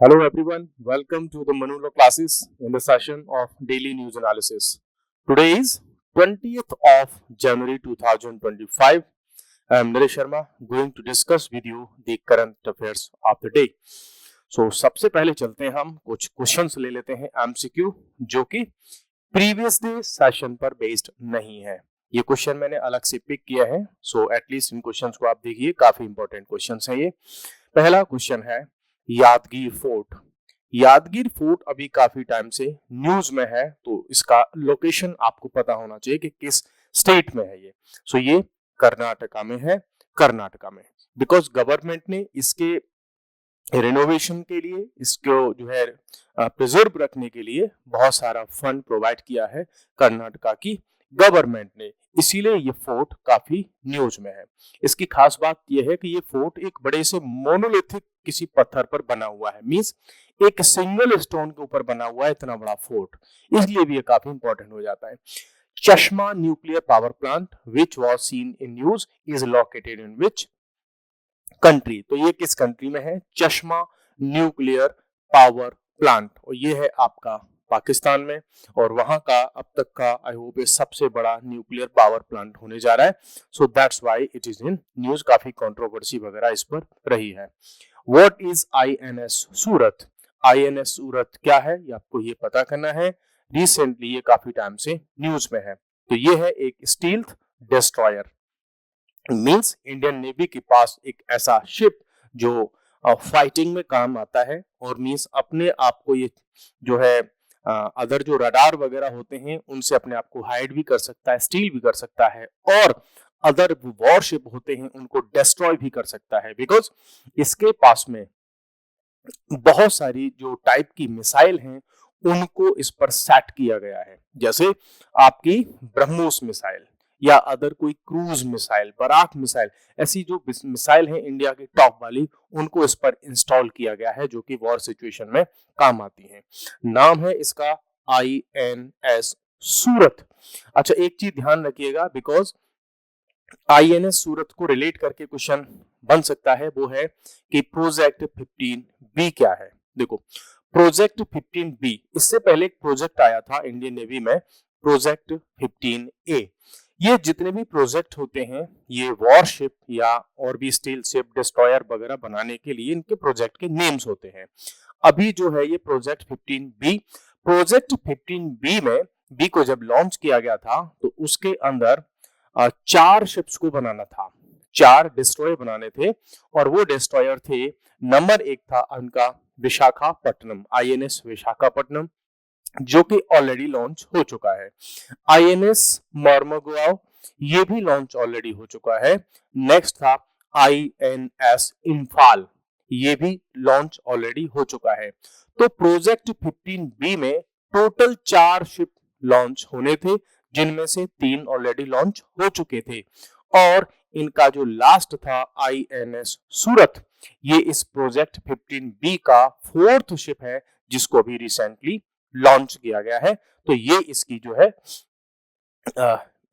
Hello everyone, welcome to the Manulo classes in the session of daily news analysis. Today is 20th of January 2025. I am Naresh Sharma going to discuss with you the current affairs of the day. So सबसे पहले चलते हैं हम कुछ questions ले लेते हैं MCQ जो कि प्रीवियस डे सेशन पर बेस्ड नहीं है। ये क्वेश्चन मैंने अलग से पिक किया है, सो एटलीस्ट इन क्वेश्चंस को आप देखिए, काफी इंपॉर्टेंट क्वेश्चंस हैं ये। पहला क्वेश्चन है यादगीर फोर्ट। यादगीर फोर्ट अभी काफी टाइम से न्यूज में है, तो इसका लोकेशन आपको पता होना चाहिए कि किस स्टेट में है ये। सो ये कर्नाटका में है, कर्नाटका में, बिकॉज गवर्नमेंट ने इसके रिनोवेशन के लिए, इसको जो है प्रिजर्व रखने के लिए बहुत सारा फंड प्रोवाइड किया है कर्नाटका की गवर्नमेंट ने, इसीलिए ये फोर्ट काफी न्यूज में है। इसकी खास बात यह है कि ये फोर्ट एक बड़े से मोनोलिथिक किसी पत्थर पर बना हुआ है, मींस एक सिंगल स्टोन के ऊपर बना हुआ है इतना बड़ा फोर्ट, इसलिए भी ये काफी इंपॉर्टेंट हो जाता है। चश्मा nuclear power plant which was seen in news is located in which country. तो ये किस कंट्री में है? चश्मा न्यूक्लियर पावर प्लांट, और ये है आपका पाकिस्तान में, और वहां का अब तक का आई होप ये सबसे बड़ा न्यूक्लियर पावर प्लांट होने जा रहा है। So that's why it is in news, काफी कंट्रोवर्सी वगैरह इस पर रही है। What is INS Surat? INS Surat क्या है ये आपको ये पता करना है। रिसेंटली ये काफी टाइम से न्यूज में है। तो ये है एक stealth destroyer, means Indian navy के पास एक ऐसा शिप जो फाइटिंग में काम आता है, और मींस अपने आप को ये जो है अदर जो रडार वगैरह होते हैं उनसे अपने आप को हाइड भी कर सकता है, स्टील भी कर सकता है, और अदर वॉरशिप होते हैं उनको डिस्ट्रॉय भी कर सकता है, बिकॉज इसके पास में बहुत सारी जो टाइप की मिसाइल हैं उनको इस पर सेट किया गया है। जैसे आपकी ब्रह्मोस मिसाइल या अदर कोई क्रूज मिसाइल, बराक मिसाइल, ऐसी जो मिसाइल है इंडिया की टॉप वाली, उनको इस पर इंस्टॉल किया गया है जो कि वॉर सिचुएशन में काम आती है। नाम है इसका आईएनएस सूरत। अच्छा, एक चीज ध्यान रखिएगा, बिकॉज आईएनएस सूरत को रिलेट करके क्वेश्चन बन सकता है, वो है कि प्रोजेक्ट 15B क्या है। देखो, प्रोजेक्ट 15B, इससे पहले एक प्रोजेक्ट आया था इंडियन नेवी में, प्रोजेक्ट 15A। ये जितने भी प्रोजेक्ट होते हैं ये वॉरशिप या और भी स्टील शिप, डिस्ट्रॉयर वगैरह बनाने के लिए इनके प्रोजेक्ट के नेम्स होते हैं। अभी जो है ये प्रोजेक्ट 15B, प्रोजेक्ट 15B में बी को जब लॉन्च किया गया था तो उसके अंदर 4 शिप्स को बनाना था, 4 डिस्ट्रॉयर बनाने थे, और वो डिस्ट्रॉयर थे, नंबर 1 था उनका विशाखापट्टनम, आईएनएस विशाखापट्टनम, जो कि ऑलरेडी लॉन्च हो चुका है। आईएनएस मर्मगुआव, ये भी लॉन्च ऑलरेडी हो चुका है। नेक्स्ट था आईएनएस इंफाल, ये भी लॉन्च ऑलरेडी हो चुका है। तो प्रोजेक्ट 15B में टोटल 4 शिप लॉन्च होने थे, जिनमें से 3 ऑलरेडी लॉन्च हो चुके थे, और इनका जो लास्ट था आईएनएस सूरत, ये इस प्रोजेक्ट 15B का 4th शिप है जिसको अभी रिसेंटली लॉन्च किया गया है। तो ये इसकी जो है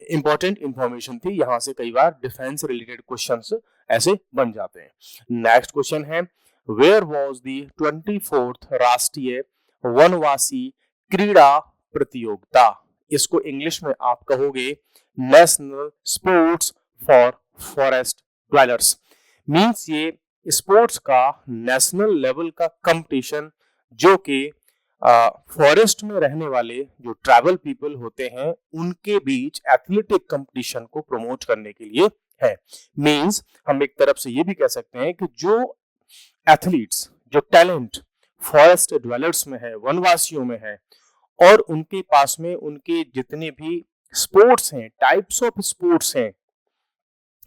इंपॉर्टेंट इंफॉर्मेशन थी। यहां से कई बार डिफेंस रिलेटेड क्वेश्चंस ऐसे बन जाते हैं। नेक्स्ट क्वेश्चन है, वेयर वाज द 24th राष्ट्रीय वनवासी क्रीड़ा प्रतियोगिता? इसको इंग्लिश में आप कहोगे national sports for forest dwellers, means ये स्पोर्ट्स का नेशनल लेवल का कंपटीशन जो कि फॉरेस्ट में रहने वाले जो ट्राइबल पीपल होते हैं उनके बीच एथलेटिक कंपटीशन को प्रमोट करने के लिए है। मींस हम एक तरफ से ये भी कह सकते हैं कि जो एथलीट्स, जो टैलेंट फॉरेस्ट ड्वेलर्स में है, वनवासियों में है, और उनके पास में उनके जितने भी स्पोर्ट्स हैं, टाइप्स ऑफ स्पोर्ट्स हैं,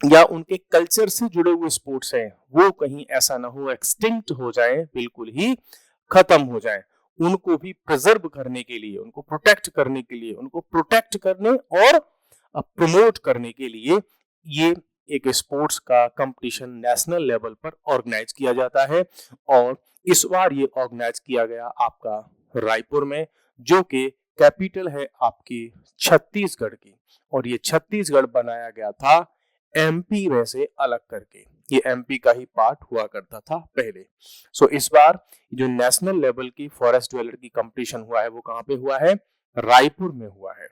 या उनके कल्चर से जुड़े हुए स्पोर्ट्स हैं, वो कहीं ऐसा ना हो एक्सटिंक्ट हो जाए, बिल्कुल ही खत्म हो जाए, उनको भी प्रिजर्व करने के लिए, उनको प्रोटेक्ट करने के लिए, उनको प्रोटेक्ट करने और प्रमोट करने के लिए ये एक स्पोर्ट्स का कंपटीशन नेशनल लेवल पर ऑर्गेनाइज किया जाता है। और इस बार ये ऑर्गेनाइज किया गया आपका रायपुर में, जो कि कैपिटल है आपकी छत्तीसगढ़ की, और ये छत्तीसगढ़ बनाया गया था एमपी में से अलग करके। ये एमपी का ही पार्ट हुआ करता था पहले। सो इस बार जो नेशनल लेवल की फॉरेस्ट ड्वेलर की कंपटीशन हुआ है वो कहाँ पे हुआ है, रायपुर में हुआ है।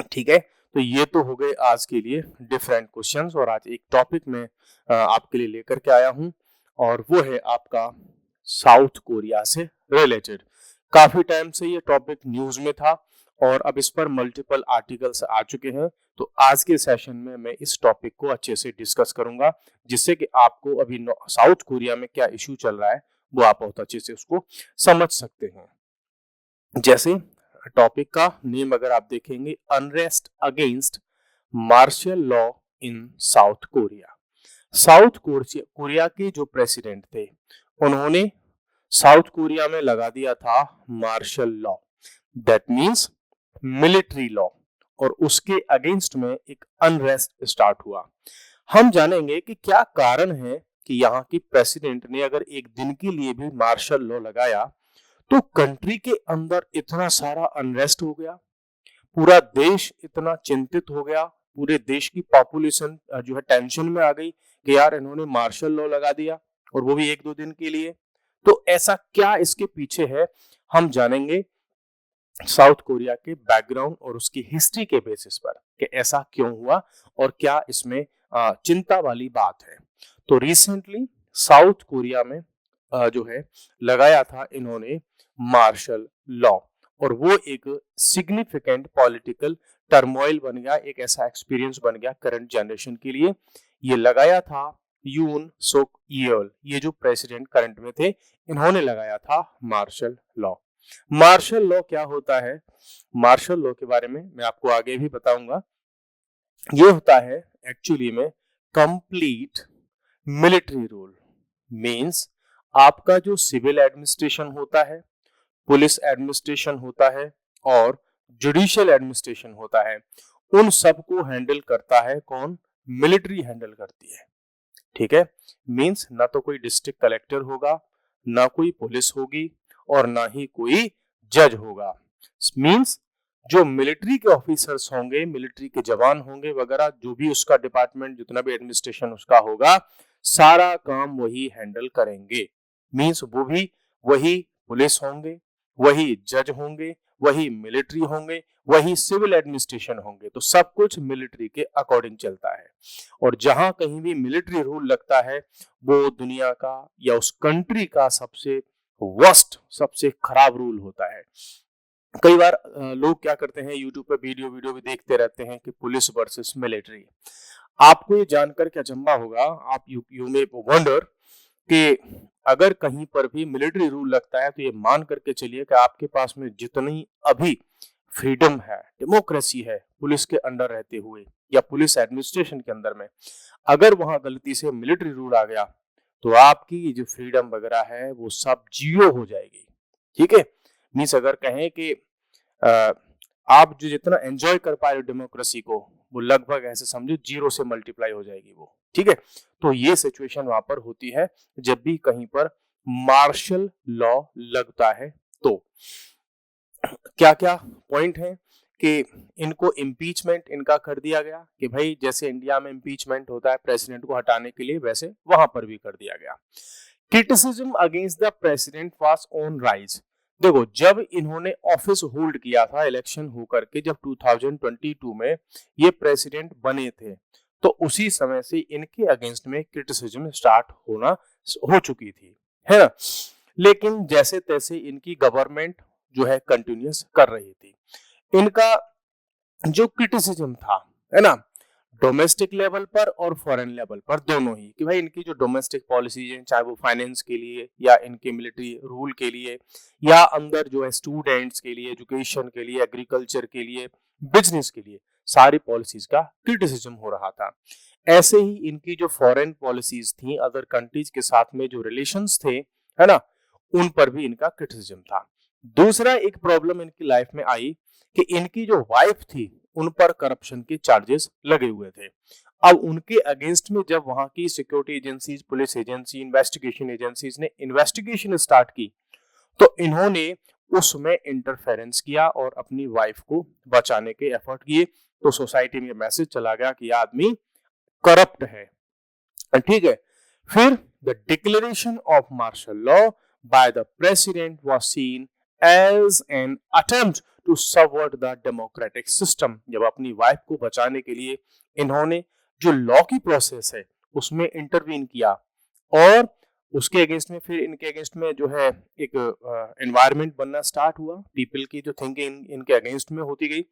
ठीक है, तो ये तो हो गए आज के लिए डिफरेंट क्वेश्चंस, और आज एक टॉपिक में आपके लिए लेकर के आया हूं, और वो है आपका साउथ कोरिया से रिलेटेड। काफी टाइम से ये टॉपिक न्यूज में था और अब इस पर मल्टीपल आर्टिकल्स आ चुके हैं, तो आज के सेशन में मैं इस टॉपिक को अच्छे से डिस्कस करूंगा, जिससे कि आपको अभी साउथ कोरिया में क्या इश्यू चल रहा है वो आप बहुत अच्छे से उसको समझ सकते हैं। जैसे टॉपिक का नेम अगर आप देखेंगे, unrest against martial law in South Korea. South Korea के जो प्रेसिडेंट थे उन्होंने साउथ कोरिया में लगा दिया था martial law, that means military law, और उसके अगेंस्ट में एक अनरेस्ट स्टार्ट हुआ। हम जानेंगे कि क्या कारण है कि यहाँ की प्रेसिडेंट ने अगर एक दिन के लिए भी मार्शल लॉ लगाया तो कंट्री के अंदर इतना सारा अनरेस्ट हो गया, पूरा देश इतना चिंतित हो गया, पूरे देश की पॉपुलेशन जो है टेंशन में आ गई कि यार इन्होंने मार्शल लॉ लगा दिया और वो भी एक दो दिन के लिए। तो ऐसा क्या इसके पीछे है, हम जानेंगे साउथ कोरिया के बैकग्राउंड और उसकी हिस्ट्री के बेसिस पर कि ऐसा क्यों हुआ और क्या इसमें चिंता वाली बात है। तो रिसेंटली साउथ कोरिया में जो है लगाया था इन्होंने मार्शल लॉ, और वो एक सिग्निफिकेंट पॉलिटिकल टर्मोइल बन गया, एक ऐसा एक्सपीरियंस बन गया करंट जनरेशन के लिए। ये लगाया था यून सोक ईयल, ये जो प्रेसिडेंट करंट में थे, इन्होंने लगाया था मार्शल लॉ। मार्शल लॉ क्या होता है, मार्शल लॉ के बारे में मैं आपको आगे भी बताऊंगा। ये होता है एक्चुअली में कंप्लीट मिलिट्री रूल, मींस आपका जो सिविल एडमिनिस्ट्रेशन होता है, पुलिस एडमिनिस्ट्रेशन होता है और जुडिशियल एडमिनिस्ट्रेशन होता है, उन सबको हैंडल करता है कौन, मिलिट्री हैंडल करती है। ठीक है, मींस ना तो कोई डिस्ट्रिक्ट कलेक्टर होगा, ना कोई पुलिस होगी और ना ही कोई जज होगा। मींस जो मिलिट्री के ऑफिसर्स होंगे, मिलिट्री के जवान होंगे वगैरह, जो भी उसका डिपार्टमेंट जितना भी एडमिनिस्ट्रेशन उसका होगा, सारा काम वही हैंडल करेंगे। मींस वो भी वही पुलिस होंगे, वही जज होंगे, वही मिलिट्री होंगे, वही सिविल एडमिनिस्ट्रेशन होंगे, तो सब कुछ मिलिट्री के अकॉर्डिंग चलता है। और जहां कहीं भी मिलिट्री रूल लगता है वो दुनिया का या उस कंट्री का सबसे वर्स्ट, सबसे खराब रूल होता है। कई बार लोग क्या करते हैं, यूट्यूब पे वीडियो भी देखते रहते हैं कि पुलिस वर्सेस मिलिट्री। आपको ये जानकर क्या अचंभा होगा, आप यू मे वंडर कि अगर कहीं पर भी मिलिट्री रूल लगता है तो ये मान करके चलिए कि आपके पास में जितनी अभी फ्रीडम है, डेमोक्रेसी है पुलिस के अंडर रहते हुए या पुलिस एडमिनिस्ट्रेशन के अंदर में, अगर वहां गलती से मिलिट्री रूल आ गया तो आपकी जो फ्रीडम वगैरह है वो सब जीरो हो जाएगी। ठीक है, मीन्स अगर कहें कि आप जो जितना एंजॉय कर पा रहे हो डेमोक्रेसी को, वो लगभग ऐसे समझो जीरो से मल्टीप्लाई हो जाएगी वो। ठीक है, तो ये सिचुएशन वहां पर होती है जब भी कहीं पर मार्शल लॉ लगता है। तो क्या क्या पॉइंट है कि इनको इम्पीचमेंट इनका कर दिया गया कि भाई जैसे इंडिया में इम्पीचमेंट होता है प्रेसिडेंट को हटाने के लिए, वैसे वहां पर भी कर दिया गया। Criticism against the president was on rise. देखो, जब इन्होंने ऑफिस होल्ड किया था इलेक्शन होकर के, जब 2022 में ये प्रेसिडेंट बने थे, तो उसी समय से इनके अगेंस्ट में क्रिटिसिज्म स्टार्ट हो चुकी थी, है ना। लेकिन जैसे तैसे इनकी गवर्नमेंट जो है कंटिन्यूस कर रही थी। इनका जो क्रिटिसिज्म था, है ना, डोमेस्टिक लेवल पर और फॉरेन लेवल पर दोनों ही, कि भाई इनकी जो डोमेस्टिक पॉलिसीज हैं, चाहे वो फाइनेंस के लिए या इनके मिलिट्री रूल के लिए या अंदर जो है स्टूडेंट्स के लिए, एजुकेशन के लिए, एग्रीकल्चर के लिए, बिजनेस के लिए, सारी पॉलिसीज का क्रिटिसिज्म हो रहा था। ऐसे ही इनकी जो फॉरेन पॉलिसीज थी, अदर कंट्रीज के साथ में जो रिलेशंस थे, है ना, उन पर भी इनका क्रिटिसिज्म था। दूसरा एक प्रॉब्लम इनकी लाइफ में आई कि इनकी जो वाइफ थी उन पर करप्शन के चार्जेस लगे हुए थे। अब उनके अगेंस्ट में जब वहां की security agencies, police agency, investigation agencies ने इन्वेस्टिगेशन स्टार्ट की, तो इन्होंने उसमें इंटरफेरेंस किया और अपनी वाइफ को बचाने के एफर्ट किए। तो सोसाइटी में मैसेज चला गया कि यह आदमी करप्ट है, ठीक है। फिर the declaration of martial law by the president was seen as an attempt to subvert the democratic system. जब अपनी वाइफ को बचाने के लिए इन्होंने जो लॉ की प्रोसेस है उसमें इंटरवीन किया, और उसके अगेंस्ट में फिर इनके अगेंस्ट में जो है एक एनवायरनमेंट बनना स्टार्ट हुआ, पीपल की जो थिंकिंग इनके अगेंस्ट में होती गई।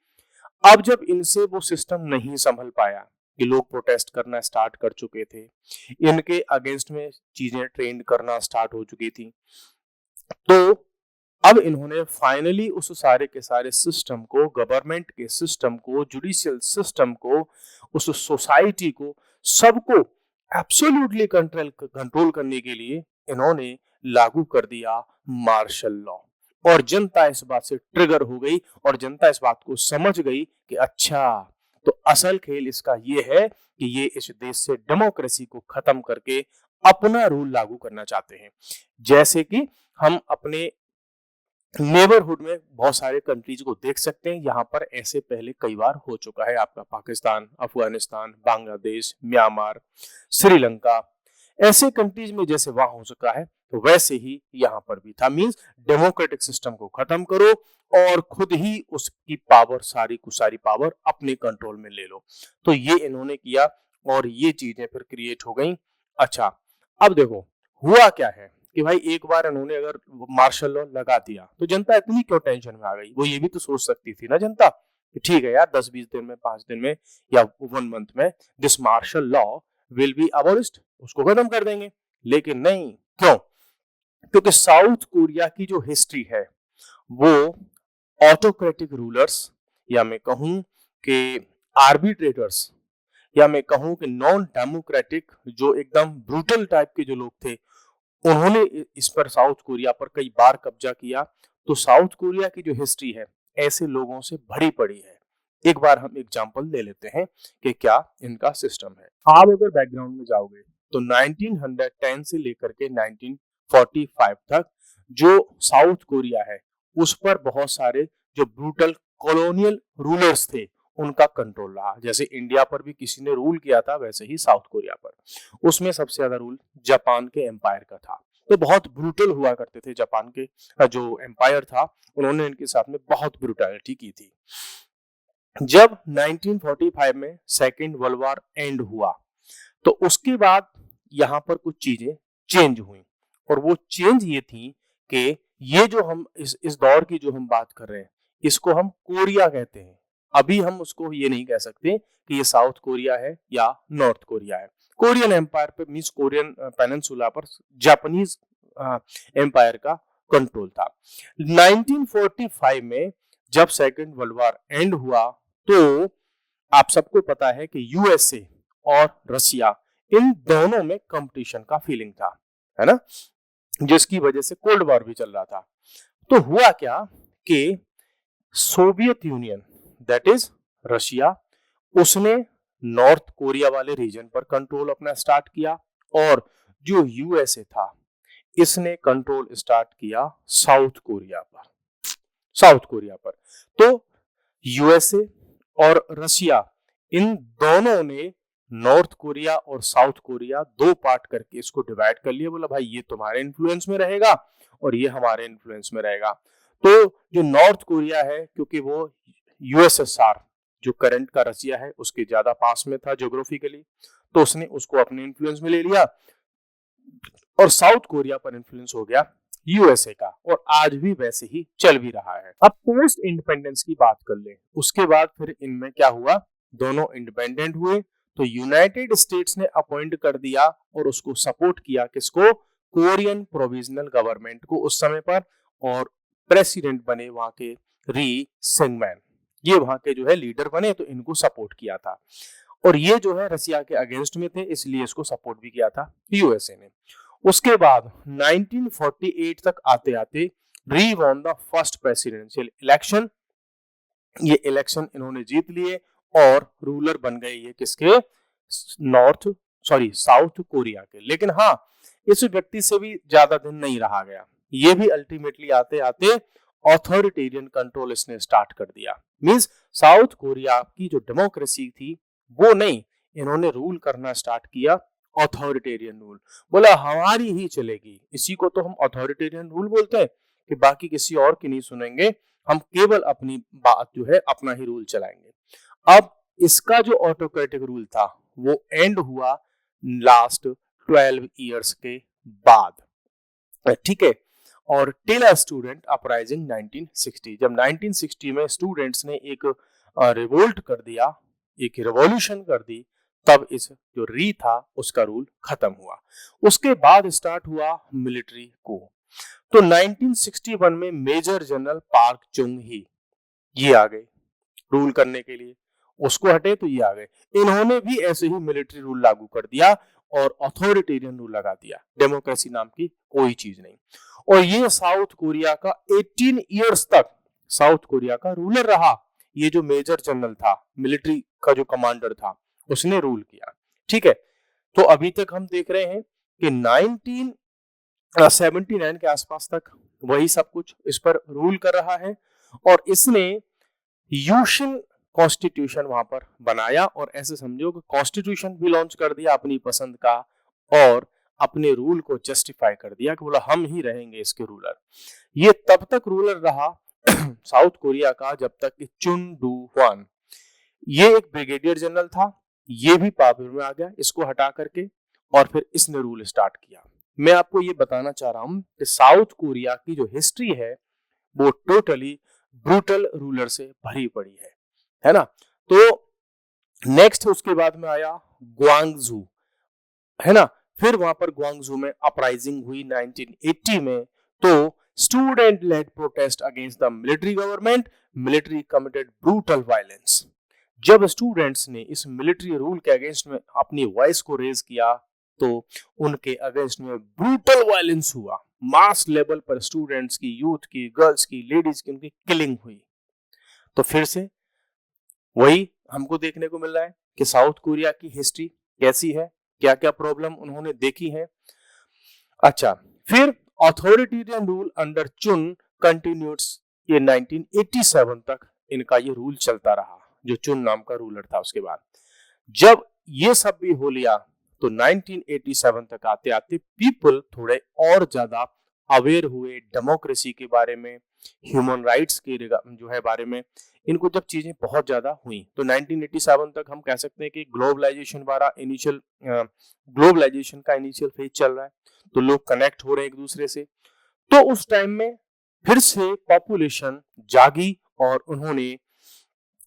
अब जब इनसे वो सिस्टम नहीं संभल पाया कि लोग प्रोटेस्ट करना स्टार्ट कर चुके थे, इनके अगेंस्ट में चीजें ट्रेंड करना स्टार्ट हो चुकी थी, तो अब इन्होंने फाइनली उस सारे के सारे सिस्टम को, गवर्नमेंट के सिस्टम को, जुडिशियल सिस्टम को, उस सोसाइटी को, सबको एब्सोल्युटली कंट्रोल करने के लिए इन्होंने लागू कर दिया मार्शल लॉ। और जनता इस बात से ट्रिगर हो गई और जनता इस बात को समझ गई कि अच्छा, तो असल खेल इसका ये है कि ये इस देश से डेमोक्रेसी को खत्म करके अपना रूल लागू करना चाहते हैं। जैसे कि हम अपने नेबरहुड में बहुत सारे कंट्रीज को देख सकते हैं, यहाँ पर ऐसे पहले कई बार हो चुका है। आपका पाकिस्तान, अफगानिस्तान, बांग्लादेश, म्यांमार, श्रीलंका, ऐसे कंट्रीज में जैसे वहां हो चुका है, तो वैसे ही यहाँ पर भी था। मींस डेमोक्रेटिक सिस्टम को खत्म करो और खुद ही उसकी पावर, सारी की सारी पावर अपने कंट्रोल में ले लो। तो ये इन्होंने किया और ये चीजें फिर क्रिएट हो गई। अच्छा, अब देखो हुआ क्या है कि भाई एक बार इन्होंने अगर मार्शल लॉ लगा दिया तो जनता इतनी क्यों टेंशन में आ गई। वो ये भी तो सोच सकती थी ना जनता कि ठीक है यार, 10-20 दिन में, 5 दिन में या 1 मंथ में this martial law will be abolished, उसको खत्म कर देंगे। लेकिन नहीं, क्यों? क्योंकि साउथ कोरिया की जो हिस्ट्री है वो ऑटोक्रेटिक रूलर्स, या मैं कहूं कि आर्बिट्रेटर्स, या मैं कहूं कि नॉन डेमोक्रेटिक, जो एकदम ब्रूटल टाइप के जो लोग थे, उन्होंने इस पर, साउथ कोरिया पर कई बार कब्जा किया। तो साउथ कोरिया की जो हिस्ट्री है ऐसे लोगों से भरी पड़ी है। एक बार हम एग्जांपल ले लेते हैं कि क्या इनका सिस्टम है। आप अगर बैकग्राउंड में जाओगे तो 1910 से लेकर के 1945 तक जो साउथ कोरिया है उस पर बहुत सारे जो ब्रूटल कॉलोनियल रूलर्स थे उनका कंट्रोल रहा। जैसे इंडिया पर भी किसी ने रूल किया था, वैसे ही साउथ कोरिया पर उसमें सबसे ज्यादा रूल जापान के एम्पायर का था। तो बहुत ब्रूटल हुआ करते थे जापान के जो एम्पायर था, उन्होंने इनके साथ में बहुत ब्रूटैलिटी की थी। जब 1945 में सेकेंड वर्ल्ड वॉर एंड हुआ तो उसके बाद यहाँ पर कुछ चीजें चेंज हुई, और वो चेंज ये थी कि ये जो हम इस दौर की जो हम बात कर रहे हैं इसको हम कोरिया कहते हैं। अभी हम उसको ये नहीं कह सकते कि ये साउथ कोरिया है या नॉर्थ कोरिया है। कोरियन एम्पायर पे, मींस कोरियन पेनिनसुला पर जापानीज एम्पायर का कंट्रोल था। 1945 में जब सेकेंड वर्ल्ड वॉर एंड हुआ तो आप सबको पता है कि यूएसए और रसिया, इन दोनों में कंपटीशन का फीलिंग था, है ना, जिसकी वजह से कोल्ड वॉर भी चल रहा था। तो हुआ क्या कि Soviet union, that is Russia, उसने नॉर्थ कोरिया वाले रीजन पर कंट्रोल अपना स्टार्ट किया, और जो यूएसए था इसने कंट्रोल स्टार्ट किया साउथ कोरिया पर। साउथ कोरिया पर तो यूएसए और रशिया, इन दोनों ने नॉर्थ कोरिया और साउथ कोरिया दो पार्ट करके इसको डिवाइड कर लिया। बोला भाई ये तुम्हारे इन्फ्लुएंस में रहेगा और ये हमारे इन्फ्लुएंस में रहेगा। तो जो नॉर्थ कोरिया है, क्योंकि वो यूएसएसआर जो करंट का रशिया है उसके ज्यादा पास में था ज्योग्राफिकली, तो उसने उसको अपने इन्फ्लुएंस में ले लिया, और साउथ कोरिया पर इन्फ्लुएंस हो गया यूएसए का, और आज भी वैसे ही चल भी रहा है। अब पोस्ट इंडिपेंडेंस की बात कर ले, उसके बाद फिर इनमें क्या हुआ, दोनों इंडिपेंडेंट हुए तो यूनाइटेड स्टेट्स ने अपॉइंट कर दिया और उसको सपोर्ट किया, किसको, कोरियन प्रोविजनल गवर्नमेंट को उस समय पर, और प्रेसिडेंट बने वहां के री सेंगमैन, ये वहां के जो है लीडर बने, तो इनको सपोर्ट किया था। और ये जो है रसिया के अगेंस्ट में थे, इसलिए इसको सपोर्ट भी किया था यूएसए ने। उसके बाद 1948 तक आते आते री won the first presidential election, ये इलेक्शन इन्होंने जीत लिए और रूलर बन गए ये किसके, साउथ कोरिया के। लेकिन हाँ, इस व्यक्ति से भी ज्यादा दिन नहीं रहा गया, ये भी अल्टीमेटली आते आते ऑथोरिटेरियन कंट्रोल इसने स्टार्ट कर दिया। मींस साउथ कोरिया की जो डेमोक्रेसी थी वो नहीं, इन्होंने रूल करना स्टार्ट किया ऑथोरिटेरियन रूल। बोला हमारी ही चलेगी, इसी को तो हम ऑथोरिटेरियन रूल बोलते हैं कि बाकी किसी और की नहीं सुनेंगे, हम केवल अपनी बात जो है अपना ही रूल चलाएंगे। अब इसका जो ऑटोक्रेटिक रूल था वो एंड हुआ लास्ट 12 इयर्स के बाद, ठीक है। और टिल स्टूडेंट अपराइजिंग 1960, जब 1960 में स्टूडेंट्स ने एक रिवोल्ट कर दिया, एक रिवॉल्यूशन कर दी, तब इस जो री था उसका रूल खत्म हुआ। उसके बाद स्टार्ट हुआ मिलिट्री को। तो 1961 में मेजर जनरल पार्क चुंग ही ये आ गए रूल करने के लिए, उसको हटे तो ये आ गए। इन्होंने भी ऐसे ही मिलिट्री रूल लागू कर दिया और ऑथोरिटेरियन रूल लगा दिया, डेमोक्रेसी नाम की कोई चीज नहीं। और ये साउथ कोरिया का 18 इयर्स तक साउथ कोरिया का रूलर रहा। ये जो मेजर जनरल था, मिलिट्री का जो कमांडर था, उसने रूल किया, ठीक है। तो अभी तक हम देख रहे हैं कि 1979 के आसपास तक वही सब कुछ इस पर रूल कर रहा है। और इसने यूशिन कॉन्स्टिट्यूशन वहां पर बनाया और ऐसे समझो कि कॉन्स्टिट्यूशन भी लॉन्च कर दिया अपनी पसंद का, और अपने रूल को जस्टिफाई कर दिया कि बोला हम ही रहेंगे इसके रूलर। ये तब तक रूलर रहा साउथ कोरिया का जब तक कि चुन डू ह्वान, ये एक ब्रिगेडियर जनरल था, ये भी पावर में आ गया इसको हटा करके, और फिर इसने रूल स्टार्ट किया। मैं आपको ये बताना चाह रहा हूं कि साउथ कोरिया की जो हिस्ट्री है वो टोटली ब्रूटल रूलर से भरी पड़ी है ना। तो नेक्स्ट उसके बाद में आया ग्वांगजू, है ना। फिर वहां पर ग्वांगजू में अपराइजिंग हुई 1980 में। तो student led protest against the military government, military committed brutal violence. जब स्टूडेंट्स ने इस मिलिट्री रूल के अगेंस्ट में अपनी वॉइस को रेज किया तो उनके अगेंस्ट में ब्रूटल वायलेंस हुआ, मास लेवल पर स्टूडेंट्स की, यूथ की, गर्ल्स की, लेडीज की, उनकी किलिंग हुई। तो फिर से वही हमको देखने को मिल रहा है कि साउथ कोरिया की हिस्ट्री कैसी है, क्या क्या प्रॉब्लम उन्होंने देखी है। अच्छा, फिर ऑथोरिटेरियन रूल अंडर चुन कंटिन्यूड, ये 1987 तक इनका ये रूल चलता रहा, जो चुन नाम का रूलर था। उसके बाद जब ये सब भी हो लिया तो 1987 तक आते आते पीपल थोड़े और ज्यादा अवेयर हुए डेमोक्रेसी के बारे में, ह्यूमन राइट्स के जो है बारे में। इनको जब चीजें बहुत ज्यादा हुई तो 1987 तक हम कह सकते हैं कि ग्लोबलाइजेशन का इनिशियल फेज चल रहा है, तो लोग कनेक्ट हो रहे हैं एक दूसरे से। तो उस टाइम में फिर से पॉपुलेशन जागी और उन्होंने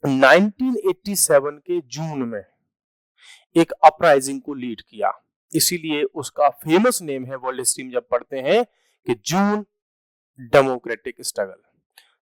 1987 के जून में एक अपराइजिंग को लीड किया। इसीलिए उसका फेमस नेम है वर्ल्ड हिस्ट्री में जब पढ़ते हैं कि जून डेमोक्रेटिक स्ट्रगल,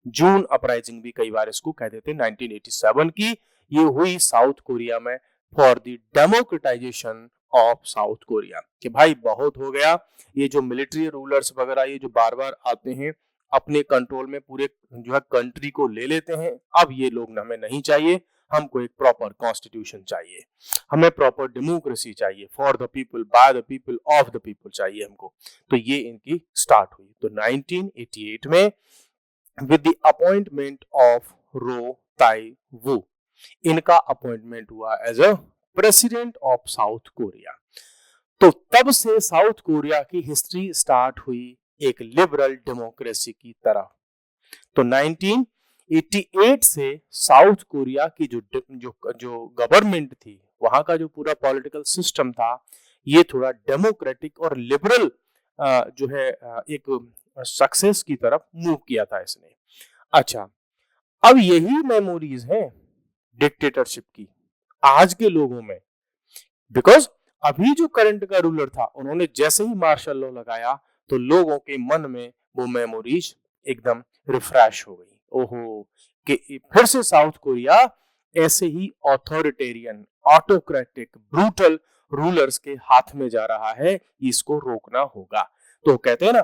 जून अपराइजिंग भी कई बार इसको कह देते हैं। 1987 की ये हुई साउथ कोरिया में for the democratisation of South Korea, कि भाई बहुत हो गया, ये जो मिलिट्री रूलर्स वगैरह ये जो बार बार आते हैं अपने कंट्रोल में पूरे जो है कंट्री को ले लेते हैं, अब ये लोग हमें नहीं चाहिए, हमको एक प्रॉपर कॉन्स्टिट्यूशन चाहिए, हमें प्रॉपर डेमोक्रेसी चाहिए, for the people, by the people, of the people चाहिए हमको। तो ये इनकी स्टार्ट हुई। तो 1988 में with the appointment of Roh Tae Woo, इनका अपॉइंटमेंट हुआ as a president of South Korea. तो तब से साउथ कोरिया की हिस्ट्री स्टार्ट हुई एक लिबरल डेमोक्रेसी की तरह। तो 1988 से साउथ कोरिया की जो गवर्नमेंट थी, वहां का जो पूरा पॉलिटिकल सिस्टम था, ये थोड़ा डेमोक्रेटिक और लिबरल जो है एक सक्सेस की तरफ मूव किया था इसने। अच्छा, अब यही मेमोरीज हैं डिक्टेटरशिप की आज के लोगों में, बिकॉज अभी जो करंट का रूलर था उन्होंने जैसे ही मार्शल लॉ लगाया तो लोगों के मन में वो मेमोरीज एकदम रिफ्रेश हो गई। ओहो, कि फिर से साउथ कोरिया ऐसे ही ऑथोरिटेरियन, ऑटोक्रेटिक, ब्रूटल रूलर्स के हाथ में जा रहा है, इसको रोकना होगा। तो कहते हैं ना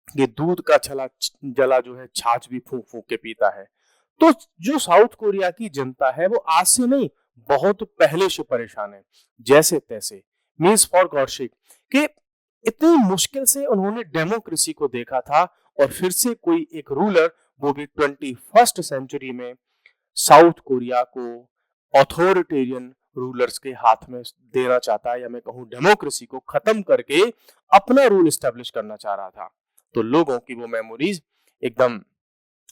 कि दूध का जला जो है छाछ भी फूंक फूंक के पीता है। तो जो साउथ कोरिया की जनता है वो आज से नहीं, बहुत पहले से परेशान है, जैसे तैसे मीन्स फॉर गॉडशिप, कि इतनी मुश्किल से उन्होंने डेमोक्रेसी को देखा था, और फिर से कोई एक रूलर, वो भी 21st सेंचुरी में, साउथ कोरिया को ऑथोरिटेरियन रूलर्स के हाथ में देना चाहता है, या मैं कहूँ डेमोक्रेसी को खत्म करके अपना रूल एस्टेब्लिश करना चाह रहा था। तो लोगों की वो मेमोरीज एकदम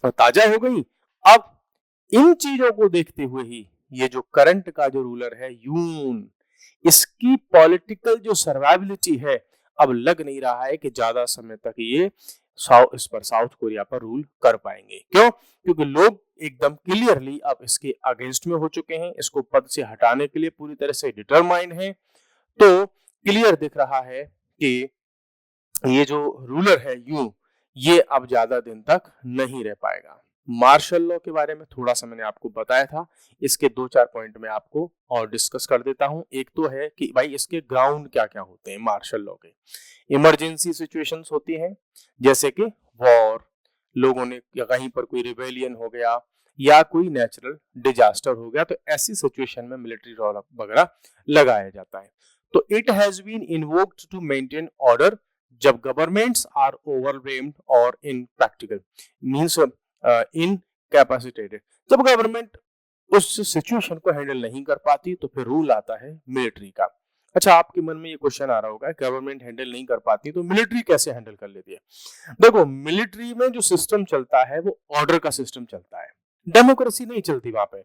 ताजा हो गई। अब इन चीजों को देखते हुए ही ये जो करंट का जो रूलर है यून, इसकी पॉलिटिकल जो सर्वाइवलिटी है, अब लग नहीं रहा है कि ज्यादा समय तक ये साउथ कोरिया पर रूल कर पाएंगे। क्यों? क्योंकि लोग एकदम क्लियरली अब इसके अगेंस्ट में हो चुके हैं, इसको पद से हटाने के लिए पूरी तरह से डिटरमाइंड है। तो क्लियर दिख रहा है कि ये जो रूलर है ये अब ज्यादा दिन तक नहीं रह पाएगा। मार्शल लॉ के बारे में थोड़ा सा मैंने आपको बताया था, इसके 2-4 पॉइंट में आपको और डिस्कस कर देता हूं। एक तो है कि भाई इसके ग्राउंड क्या क्या होते हैं मार्शल लॉ के। इमरजेंसी सिचुएशंस होती हैं, जैसे कि वॉर, लोगों ने या कहीं पर कोई रिबेलियन हो गया या कोई नेचुरल डिजास्टर हो गया, तो ऐसी सिचुएशन में मिलिट्री लॉ वगैरह लगाया जाता है। तो it has been invoked to maintain order जब गवर्नमेंट्स आर ओवरवेल्म्ड और इनप्रैक्टिकल मींस इनकैपेसिटेटेड। जब गवर्नमेंट उस सिचुएशन को हैंडल नहीं कर पाती तो फिर रूल आता है मिलिट्री का। अच्छा, आपके मन में ये क्वेश्चन आ रहा होगा, गवर्नमेंट हैंडल नहीं कर पाती तो मिलिट्री कैसे हैंडल कर लेती है? देखो, मिलिट्री में जो सिस्टम चलता है वो ऑर्डर का सिस्टम चलता है, डेमोक्रेसी नहीं चलती वहां पे।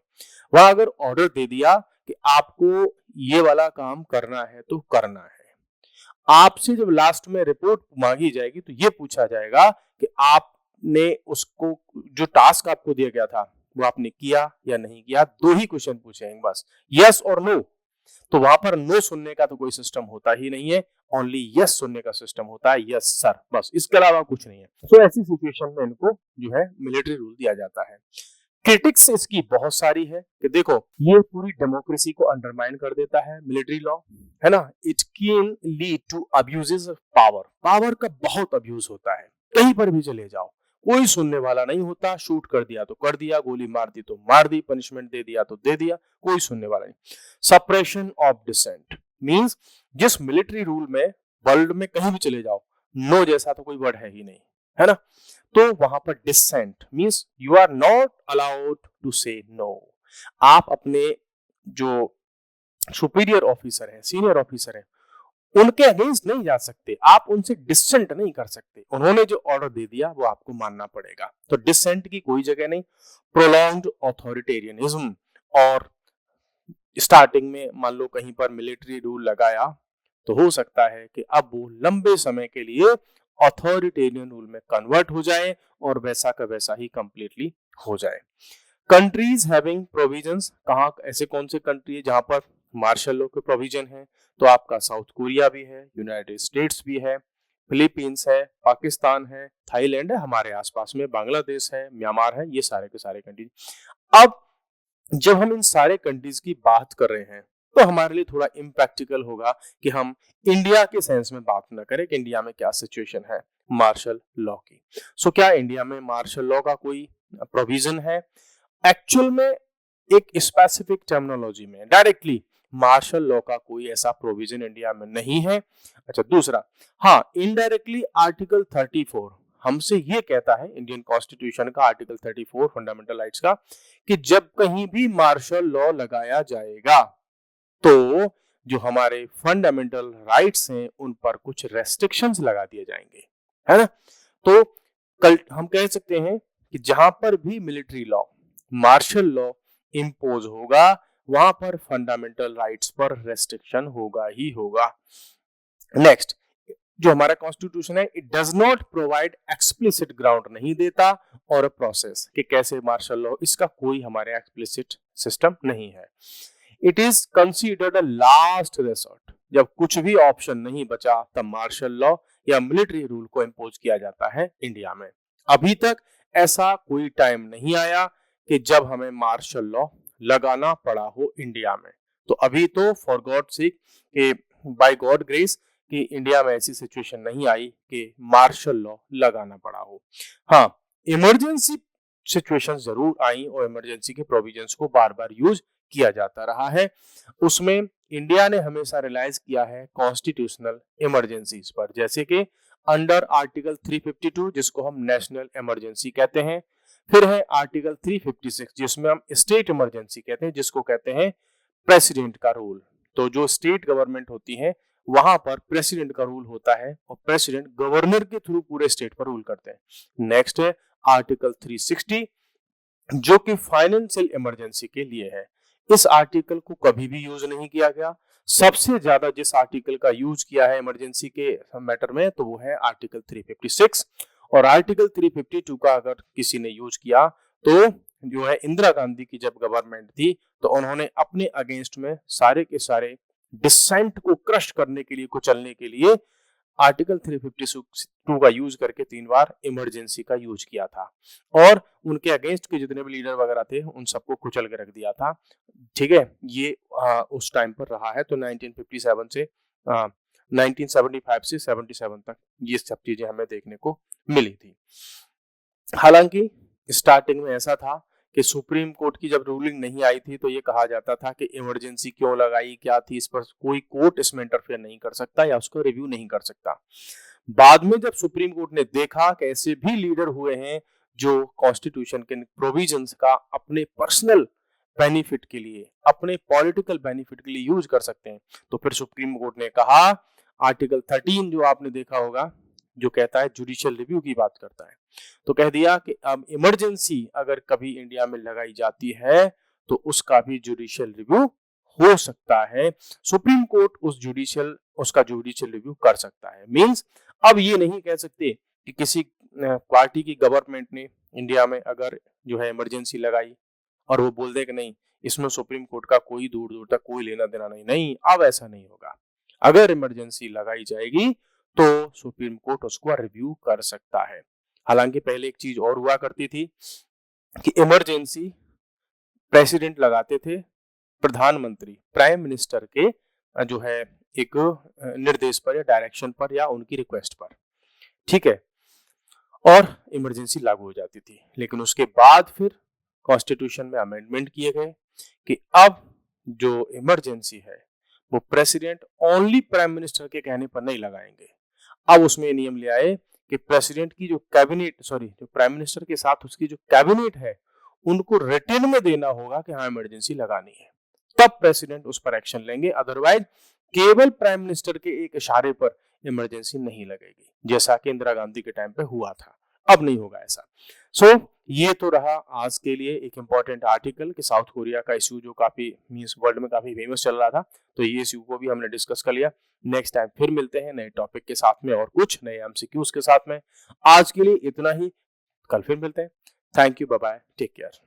वहां अगर ऑर्डर दे दिया कि आपको ये वाला काम करना है तो करना है। आपसे जब लास्ट में रिपोर्ट मांगी जाएगी तो ये पूछा जाएगा कि आपने उसको, जो टास्क आपको दिया गया था वो आपने किया या नहीं किया। दो ही क्वेश्चन पूछेंगे बस, यस और नो। तो वहां पर नो सुनने का तो कोई सिस्टम होता ही नहीं है, ओनली यस सुनने का सिस्टम होता है, यस सर, बस, इसके अलावा कुछ नहीं है। तो ऐसी सिचुएशन में इनको जो है मिलिट्री रूल दिया जाता है। क्रिटिक्स इसकी बहुत सारी है कि देखो ये पूरी डेमोक्रेसी को अंडरमाइन कर देता है मिलिट्री लॉ, है ना। It can lead to abuses of power, power का बहुत अब्यूज होता है। कहीं पर भी चले जाओ, कोई सुनने वाला नहीं होता, शूट कर दिया तो कर दिया, गोली मार दी तो मार दी, पनिशमेंट दे दिया तो दे दिया, कोई सुनने वाला नहीं। सप्रेशन ऑफ डिसेंट मींस जिस मिलिट्री रूल में वर्ल्ड में कहीं भी चले जाओ, नो जैसा तो कोई वर्ड है ही नहीं, है ना। तो वहां पर dissent means you are not allowed to say no. आप अपने जो सुपीरियर ऑफिसर है, सीनियर ऑफिसर है, उनके अगेंस्ट नहीं जा सकते, आप उनसे डिसेंट नहीं कर सकते। उन्होंने जो ऑर्डर दे दिया वो आपको मानना पड़ेगा। तो डिसेंट की कोई जगह नहीं। प्रोलॉन्ग्ड ऑथोरिटेरियनिज्म, और स्टार्टिंग में मान लो कहीं पर मिलिट्री रूल लगाया तो हो सकता है कि अब वो लंबे समय के लिए ऑथोरिटेरियन रूल में कन्वर्ट हो जाए और वैसा का वैसा ही कंप्लीटली हो जाए। कंट्रीज हैविंग प्रोविजंस, कहाँ ऐसे कौन से कंट्री है जहां पर मार्शल लॉ के प्रोविजन है? तो आपका साउथ कोरिया भी है, यूनाइटेड स्टेट्स भी है, फिलीपींस है, पाकिस्तान है, थाईलैंड है, हमारे आसपास में बांग्लादेश है, म्यांमार है, ये सारे के सारे कंट्रीज। अब जब हम इन सारे कंट्रीज की बात कर रहे हैं तो हमारे लिए थोड़ा इम्प्रैक्टिकल होगा कि हम इंडिया के सेंस में बात न करें कि इंडिया में क्या सिचुएशन है मार्शल लॉ की। सो क्या इंडिया में मार्शल लॉ का कोई प्रोविजन है? एक्चुअल में एक स्पेसिफिक टर्मिनोलॉजी में डायरेक्टली मार्शल लॉ का कोई ऐसा प्रोविजन इंडिया में नहीं है। अच्छा, दूसरा, हाँ, इनडायरेक्टली आर्टिकल 34 हमसे ये कहता है, इंडियन कॉन्स्टिट्यूशन का आर्टिकल 34 फंडामेंटल राइट्स का, कि जब कहीं भी मार्शल लॉ लगाया जाएगा तो जो हमारे फंडामेंटल राइट्स हैं उन पर कुछ रेस्ट्रिक्शंस लगा दिए जाएंगे, है ना। तो कल हम कह सकते हैं कि जहां पर भी military law, martial law impose होगा वहां पर फंडामेंटल राइट्स पर रेस्ट्रिक्शन होगा ही होगा। नेक्स्ट, जो हमारा कॉन्स्टिट्यूशन है, it does not provide explicit ground, नहीं देता, और प्रोसेस कि कैसे मार्शल लॉ, इसका कोई हमारे एक्सप्लिसिट सिस्टम नहीं है। It is considered a last resort, जब कुछ भी ऑप्शन नहीं बचा तब मार्शल लॉ या मिलिट्री रूल को इम्पोज किया जाता है इंडिया में। अभी तक ऐसा कोई टाइम नहीं आया कि जब हमें मार्शल लॉ लगाना पड़ा हो इंडिया में। तो अभी तो फॉर गॉड सेक कि बाय गॉड ग्रेस कि इंडिया में ऐसी सिचुएशन नहीं आई कि मार्शल लॉ लगाना पड़ा हो। हाँ, इमरजेंसी सिचुएशन जरूर आई और इमरजेंसी के प्रोविजंस को बार बार यूज किया जाता रहा है। उसमें इंडिया ने हमेशा रिलाइज किया है कॉन्स्टिट्यूशनल इमरजेंसीज पर, जैसे कि अंडर आर्टिकल 352 जिसको हम नेशनल इमरजेंसी कहते हैं, फिर है आर्टिकल 356 जिसमें हम स्टेट इमरजेंसी कहते हैं, जिसको कहते हैं प्रेसिडेंट का रूल। तो जो स्टेट गवर्नमेंट होती है वहां पर प्रेसिडेंट का रूल होता है और प्रेसिडेंट गवर्नर के थ्रू पूरे स्टेट पर रूल करते हैं। नेक्स्ट है आर्टिकल 360 जो कि फाइनेंशियल इमरजेंसी के लिए है। इस आर्टिकल को कभी भी यूज नहीं किया गया। सबसे ज्यादा जिस आर्टिकल का यूज किया है इमरजेंसी के मैटर में तो वो है आर्टिकल 356 और आर्टिकल 352 का अगर किसी ने यूज किया तो जो है इंदिरा गांधी की जब गवर्नमेंट थी तो उन्होंने अपने अगेंस्ट में सारे के सारे डिसेंट को क्रश करने के लिए, कुचलने के लिए आर्टिकल 352 का यूज करके 3 बार इमरजेंसी का यूज किया था और उनके अगेंस्ट के जितने भी लीडर वगैरह थे उन सबको कुचल के रख दिया था। ठीक है, ये उस टाइम पर रहा है। तो 1957 से 1975 से 77 तक ये सब चीजें हमें देखने को मिली थी। हालांकि स्टार्टिंग में ऐसा था कि सुप्रीम कोर्ट की जब रूलिंग नहीं आई थी तो ये कहा जाता था कि इमरजेंसी क्यों लगाई, क्या थी, इस पर कोई कोर्ट इसमें इंटरफेयर नहीं कर सकता या उसको रिव्यू नहीं कर सकता। बाद में जब सुप्रीम कोर्ट ने देखा कि ऐसे भी लीडर हुए हैं जो कॉन्स्टिट्यूशन के प्रोविजंस का अपने पर्सनल बेनिफिट के लिए, अपने पॉलिटिकल बेनिफिट के लिए यूज कर सकते हैं, तो फिर सुप्रीम कोर्ट ने कहा आर्टिकल 13 जो आपने देखा होगा जो कहता है जुडिशियल रिव्यू की बात करता है, तो कह दिया कि अब इमरजेंसी अगर कभी इंडिया में लगाई जाती है तो उसका भी जुडिशियल रिव्यू हो सकता है। सुप्रीम कोर्ट उसका जुडिशियल रिव्यू कर सकता है। मींस अब ये नहीं कह सकते कि किसी पार्टी की गवर्नमेंट ने इंडिया में अगर जो है इमरजेंसी लगाई और वो बोल दे कि नहीं इसमें सुप्रीम कोर्ट का कोई दूर दूर तक कोई लेना देना नहीं, अब ऐसा नहीं होगा। अगर इमरजेंसी लगाई जाएगी तो सुप्रीम कोर्ट उसको रिव्यू कर सकता है। हालांकि पहले एक चीज और हुआ करती थी कि इमरजेंसी प्रेसिडेंट लगाते थे प्रधानमंत्री, प्राइम मिनिस्टर के जो है एक निर्देश पर या डायरेक्शन पर या उनकी रिक्वेस्ट पर। ठीक है, और इमरजेंसी लागू हो जाती थी। लेकिन उसके बाद फिर कॉन्स्टिट्यूशन में अमेंडमेंट किए गए कि अब जो इमरजेंसी है वो प्रेसिडेंट ओनली प्राइम मिनिस्टर के कहने पर नहीं लगाएंगे। अब उसमें नियम ले आए कि प्रेसिडेंट की जो प्राइम मिनिस्टर के साथ उसकी जो कैबिनेट है उनको रिटन में देना होगा कि हाँ इमरजेंसी लगानी है, तब प्रेसिडेंट उस पर एक्शन लेंगे। अदरवाइज केवल प्राइम मिनिस्टर के एक इशारे पर इमरजेंसी नहीं लगेगी, जैसा कि इंदिरा गांधी के टाइम पे हुआ था। अब नहीं होगा ऐसा। ये तो रहा आज के लिए एक इंपॉर्टेंट आर्टिकल कि साउथ कोरिया का इश्यू जो काफी मींस वर्ल्ड में काफी फेमस चल रहा था, तो ये इश्यू को भी हमने डिस्कस कर लिया। नेक्स्ट टाइम फिर मिलते हैं नए टॉपिक के साथ में और कुछ नए एमसीक्यूज के साथ में। आज के लिए इतना ही, कल फिर मिलते हैं। Thank you, bye bye, take care.